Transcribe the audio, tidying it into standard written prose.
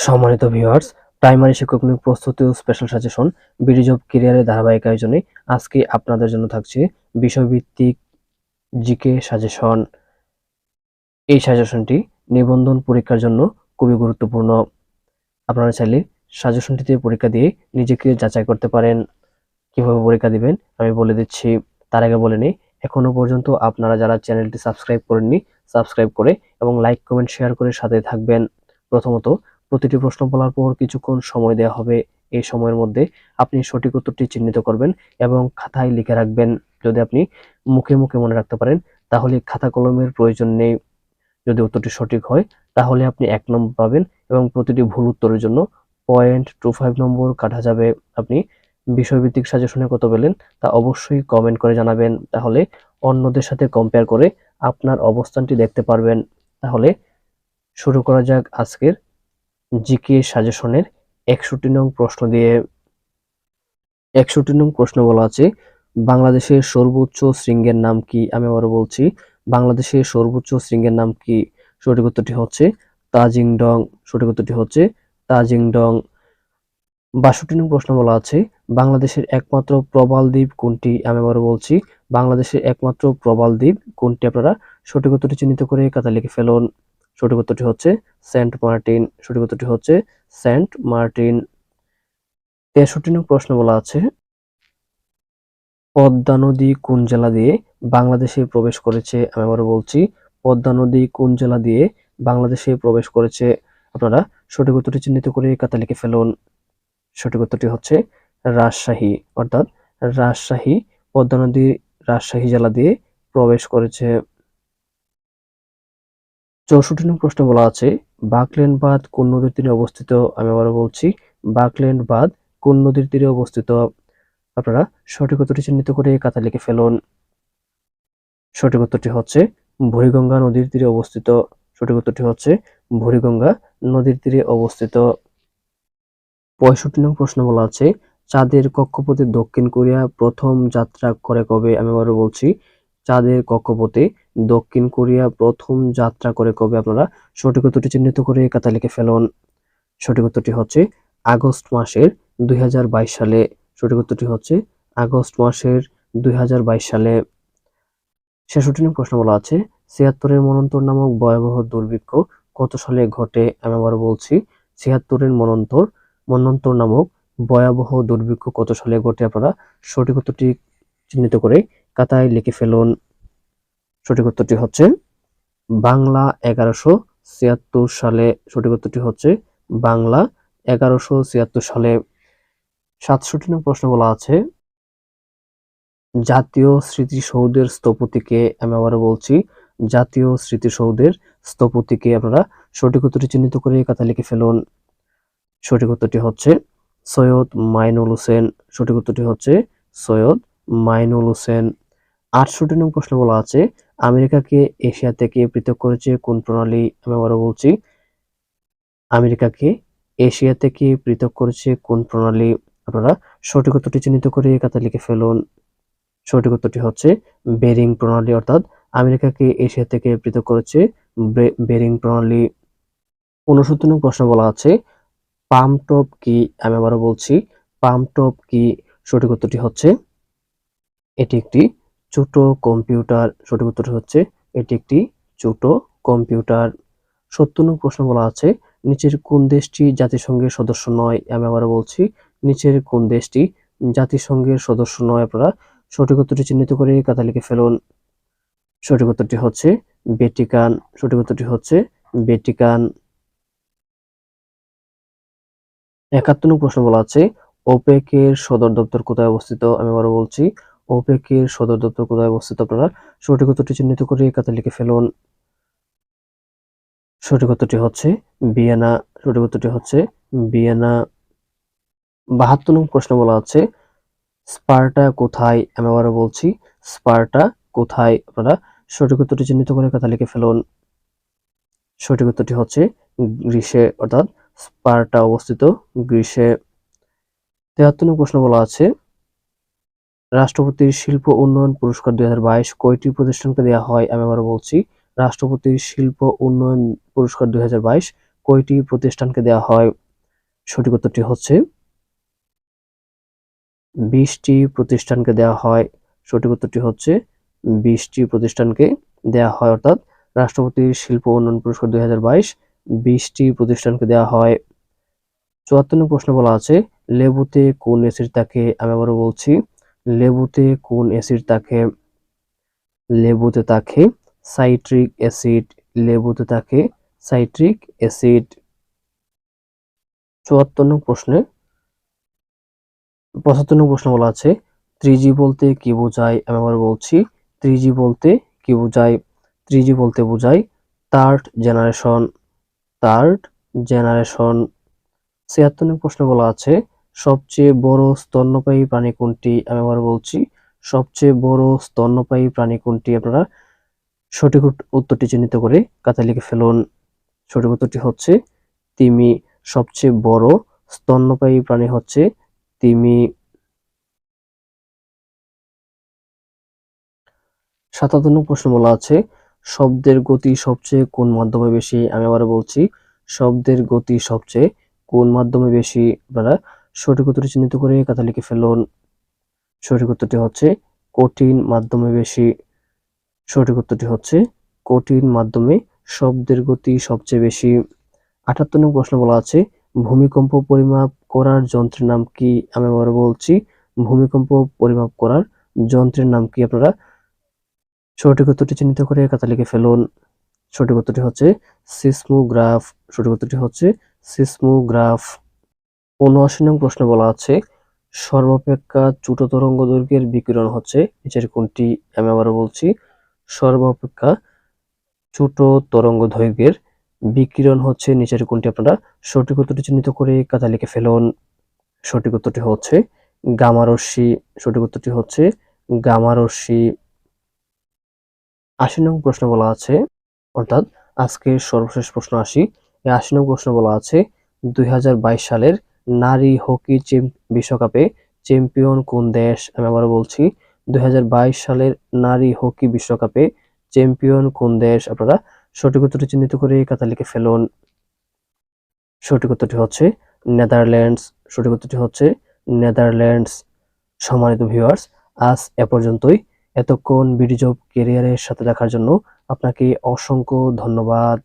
সম্মানিত viewers, primary শিক্ষক নিয়োগ প্রস্তুতি ও স্পেশাল সাজেশন বিডি জব ক্যারিয়ারের ধারাবাহিক আয়োজনে আজকে আপনাদের জন্য থাকছে বিষয়ভিত্তিক জিকে সাজেশন। এই সাজেশনটি নিবন্ধন পরীক্ষার জন্য খুবই গুরুত্বপূর্ণ। আপনারা চাইলে সাজেশনটিতে পরীক্ষা দিয়ে নিজেকে যাচাই করতে পারেন। কিভাবে পরীক্ষা দিবেন আমি বলে দিচ্ছি। তার আগে বলে নিই, এখনো পর্যন্ত আপনারা যারা চ্যানেলটি সাবস্ক্রাইব করেননি, সাবস্ক্রাইব করে এবং লাইক কমেন্ট শেয়ার করে সাথে থাকবেন। প্রথমত, প্রতিটি প্রশ্ন বলার পর কিছুক্ষণ সময় দেওয়া হবে। এই সময়ের মধ্যে আপনি সঠিক উত্তরটি চিহ্নিত করবেন এবং খাতায় লিখে রাখবেন। যদি আপনি মুখে মুখে মনে রাখতে পারেন তাহলে খাতা কলমের প্রয়োজন নেই। যদি উত্তরটি সঠিক হয় তাহলে আপনি 1 নম্বর পাবেন এবং প্রতিটি ভুল উত্তরের জন্য 0.25 নম্বর কাটা যাবে। আপনি বিষয়ভিত্তিক সাজেশনে কত পেলেন তা অবশ্যই কমেন্ট করে জানাবেন, তাহলে অন্যদের সাথে কম্পেয়ার করে আপনার অবস্থানটি দেখতে পারবেন। তাহলে শুরু করা যাক আজকের জিকে সাজেশনের 61 নং প্রশ্ন দিয়ে। 61 নং প্রশ্ন বলা আছে, বাংলাদেশের সর্বোচ্চ শৃঙ্গের নাম কি? আমি আবারও বলছি, বাংলাদেশের সর্বোচ্চ শৃঙ্গের নাম কি? সঠিক উত্তরটি হচ্ছে তাজিংডং। সঠিক উত্তরটি হচ্ছে তাজিংডং। 62 নং প্রশ্ন বলা আছে, বাংলাদেশের একমাত্র প্রবাল দ্বীপ কোনটি? আমি আবারও বলছি, বাংলাদেশের একমাত্র প্রবাল দ্বীপ কোনটি? আপনারা সঠিক উত্তরটি চিহ্নিত করে খাতায় লিখে ফেলুন। সঠিক উত্তরটি হচ্ছে সেন্ট মার্টিন। সঠিক উত্তরটি হচ্ছে সেন্ট মার্টিন। 63 নং প্রশ্ন বলা আছে, পদ্মা নদী কোন জেলা দিয়ে বাংলাদেশে প্রবেশ করেছে? আমি আবারও বলছি, পদ্মা নদী কোন জেলা দিয়ে বাংলাদেশে প্রবেশ করেছে? আপনারা সঠিক উত্তরটি চিহ্নিত করে খাতায় লিখে ফেলুন। সঠিক উত্তরটি হচ্ছে রাজশাহী, অর্থাৎ রাজশাহী, পদ্মা নদী রাজশাহী জেলা দিয়ে প্রবেশ করেছে। 64 নং প্রশ্ন বলা আছে, বাকলেন্ড বাঁধ কোন নদীর তীরে অবস্থিত? আমি আবারও বলছি, বাকলেন্ড বাঁধ কোন নদীর তীরে অবস্থিত? আপনারা সঠিক উত্তরটি চিহ্নিত করে খাতায় লিখে ফেলুন। সঠিক উত্তরটি হচ্ছে বুড়িগঙ্গা নদীর তীরে অবস্থিত। সঠিক উত্তরটি হচ্ছে বুড়িগঙ্গা নদীর তীরে অবস্থিত। 65 নং প্রশ্ন বলা আছে, চাঁদের কক্ষপথে দক্ষিণ কোরিয়া প্রথম যাত্রা করে কবে? আমি আবারও বলছি, চাঁদের কক্ষপথে দক্ষিণ কোরিয়া প্রথম যাত্রা করে কবে? আপনারা সঠিক উত্তরটি চিহ্নিত করে খাতায় লিখে ফেলুন। সঠিক উত্তরটি হচ্ছে আগস্ট মাসের 2022 সালে। সঠিক উত্তরটি হচ্ছে আগস্ট মাসের 2022 সালে। 66 নং প্রশ্ন বলা আছে, 76-এর মন্বন্তর নামক ভয়াবহ দুর্ভিক্ষ কত সালে ঘটে? আমি আবারও বলছি, 76-এর মন্বন্তর নামক ভয়াবহ দুর্ভিক্ষ কত সালে ঘটে? আপনারা সঠিক উত্তরটি চিহ্নিত করে খাতায় লিখে ফেলুন। সঠিক উত্তরটি হচ্ছে বাংলা 1176 সালে। সঠিক উত্তরটি হচ্ছে বাংলা 1176 সালে। 67 নং প্রশ্ন বলা আছে, জাতীয় স্মৃতিসৌধের স্থপতিকে? আমি আবারও বলছি, জাতীয় স্মৃতিসৌধের স্থপতিকে? আপনারা সঠিক উত্তরটি চিহ্নিত করে খাতায় লিখে ফেলুন। সঠিক উত্তরটি হচ্ছে সৈয়দ মাইনুল হোসেন। সঠিক উত্তরটি হচ্ছে সৈয়দ মাইনুল হোসেন। 68 নং প্রশ্ন বলা আছে, আমেরিকাকে এশিয়া থেকে পৃথক করেছে কোন প্রণালী? আমি আবারও বলছি, আমেরিকাকে এশিয়া থেকে পৃথক করেছে কোন প্রণালী? আপনারা সঠিক উত্তরটি চিহ্নিত করে খাতায় লিখে ফেলুন। সঠিক উত্তরটি হচ্ছে বেরিং প্রণালী, অর্থাৎ আমেরিকাকে এশিয়া থেকে পৃথক করেছে বেরিং প্রণালী। 69 নং প্রশ্ন বলা আছে, পাম টপ কি? আমি আবারও বলছি, পাম টপ কি? সঠিক উত্তরটি হচ্ছে এটি একটি ছোট কম্পিউটার। সঠিক উত্তরটি হচ্ছে এটি একটি ছোট কম্পিউটার। 70 নং প্রশ্ন বলা আছে, নিচের কোন দেশটি জাতিসংঘের সদস্য নয়? আমি আবারও বলছি, নিচের কোন দেশটি জাতিসংঘের সদস্য নয়? আপনারা সঠিক উত্তরটি চিহ্নিত করে খাতায় লিখে ফেলুন। সঠিক উত্তরটি হচ্ছে ভ্যাটিকান। সঠিক উত্তরটি হচ্ছে ভ্যাটিকান। 71 নং প্রশ্ন বলা আছে, ওপেক এর সদর দপ্তর কোথায় অবস্থিত? আমি আবারও বলছি, ওপেক এর সদর দপ্তর কোথায় অবস্থিত? আপনারা সঠিক উত্তরটি চিহ্নিত করে খাতায় লিখে ফেলুন। সঠিক উত্তরটি হচ্ছে ভিয়েনা। সঠিক উত্তরটি হচ্ছে ভিয়েনা। 72 নং প্রশ্ন বলা আছে, স্পার্টা কোথায়? আমি আবারও বলছি, স্পার্টা কোথায়? আপনারা সঠিক উত্তরটি চিহ্নিত করে খাতায় লিখে ফেলুন। সঠিক উত্তরটি হচ্ছে গ্রিসে, অর্থাৎ স্পার্টা অবস্থিত গ্রিসে। 73 নং প্রশ্ন বলা আছে, রাষ্ট্রপতির শিল্প উন্নয়ন পুরস্কার 2022 কয়টি প্রতিষ্ঠানকে দেওয়া হয়? আমি আবারও বলছি, রাষ্ট্রপতির শিল্প উন্নয়ন পুরস্কার 2022 কয়টি প্রতিষ্ঠানকে দেওয়া হয়? সঠিক উত্তরটি হচ্ছে 20টি প্রতিষ্ঠানকে দেওয়া হয়। সঠিক উত্তরটি হচ্ছে 20টি প্রতিষ্ঠানকে দেওয়া হয়, অর্থাৎ রাষ্ট্রপতির শিল্প উন্নয়ন পুরস্কার 2022 20টি প্রতিষ্ঠানকে দেওয়া হয়। 74 নং প্রশ্ন বলা আছে, লেবুতে কোন অ্যাসিড থাকে? আমি আবারও বলছি, লেবুতে কোন অ্যাসিড থাকে? লেবুতে থাকে সাইট্রিক অ্যাসিড। লেবুতে থাকে সাইট্রিক অ্যাসিড। 74 নং প্রশ্নে 75 নং প্রশ্ন বলা আছে, 3G বলতে কি বোঝায়? আমি আবার বলছি, 3G বলতে কি বোঝায়? 3G বলতে বোঝায় থার্ড জেনারেশন। Third generation. 76 নং প্রশ্ন বলা আছে, সবচেয়ে বড় স্তন্যপায়ী প্রাণী কোনটি? আমি আবার বলছি, সবচেয়ে বড় স্তন্যপায়ী প্রাণী কোনটি? আপনারা সঠিক উত্তরটি চিহ্নিত করে খাতায় লিখে ফেলুন। সঠিক উত্তরটি হচ্ছে তিমি। সবচেয়ে বড় স্তন্যপায়ী প্রাণী হচ্ছে তিমি। 77 নং প্রশ্ন বলা আছে, শব্দের গতি সবচেয়ে কোন মাধ্যমে বেশি? আমি আবার বলছি, শব্দের গতি সবচেয়ে কোন মাধ্যমে বেশি? আপনারা সঠিক উত্তরটি চিহ্নিত করে খাতায় লিখে ফেলুন। সঠিক উত্তরটি হচ্ছে কঠিন মাধ্যমে বেশি। সঠিক উত্তরটি হচ্ছে কঠিন মাধ্যমে শব্দের গতি সবচেয়ে বেশি। 78 নং প্রশ্ন বলা আছে, ভূমিকম্প পরিমাপ করার যন্ত্রের নাম কি? আমি আবার বলছি, ভূমিকম্প পরিমাপ করার যন্ত্রের নাম কি? আপনারা সঠিক উত্তরটি চিহ্নিত করে খাতায় লিখে ফেলুন। সঠিক উত্তরটি হচ্ছে সিসমোগ্রাফ। সঠিক উত্তরটি হচ্ছে সিসমোগ্রাফ। 79 নং প্রশ্ন বলা আছে, সর্বাপেক্ষা ছোট তরঙ্গ দৈর্ঘ্যের বিকিরণ হচ্ছে নিচের কোনটি? আমি আবারও বলছি, সর্বাপেক্ষা ছোট তরঙ্গ দৈর্ঘ্যের বিকিরণ হচ্ছে নিচের কোনটি? আপনারা সঠিক উত্তরটি চিহ্নিত করে খাতায় লিখে ফেলুন। সঠিক উত্তরটি হচ্ছে গামা রশ্মি। সঠিক উত্তরটি হচ্ছে গামা রশ্মি। 80 নং প্রশ্ন বলা আছে, অর্থাৎ আজকের সর্বশেষ প্রশ্ন আসি। এই 80 নং প্রশ্ন বলা আছে, 2022 সালের নারী হকি বিশ্বকাপে চ্যাম্পিয়ন কোন দেশ? আমি আবারও বলছি, 2022 সালের নারী হকি বিশ্বকাপে চ্যাম্পিয়ন কোন দেশ? আপনারা সঠিক উত্তরটি চিহ্নিত করে খাতায় লিখে ফেলুন। সঠিক উত্তরটি হচ্ছে নেদারল্যান্ডস। সঠিক উত্তরটি হচ্ছে নেদারল্যান্ডস। সম্মানিত ভিউয়ার্স, আজ এ পর্যন্তই। এতক্ষণ বিডি জব ক্যারিয়ারের সাথে দেখার জন্য আপনাকে অসংখ্য ধন্যবাদ।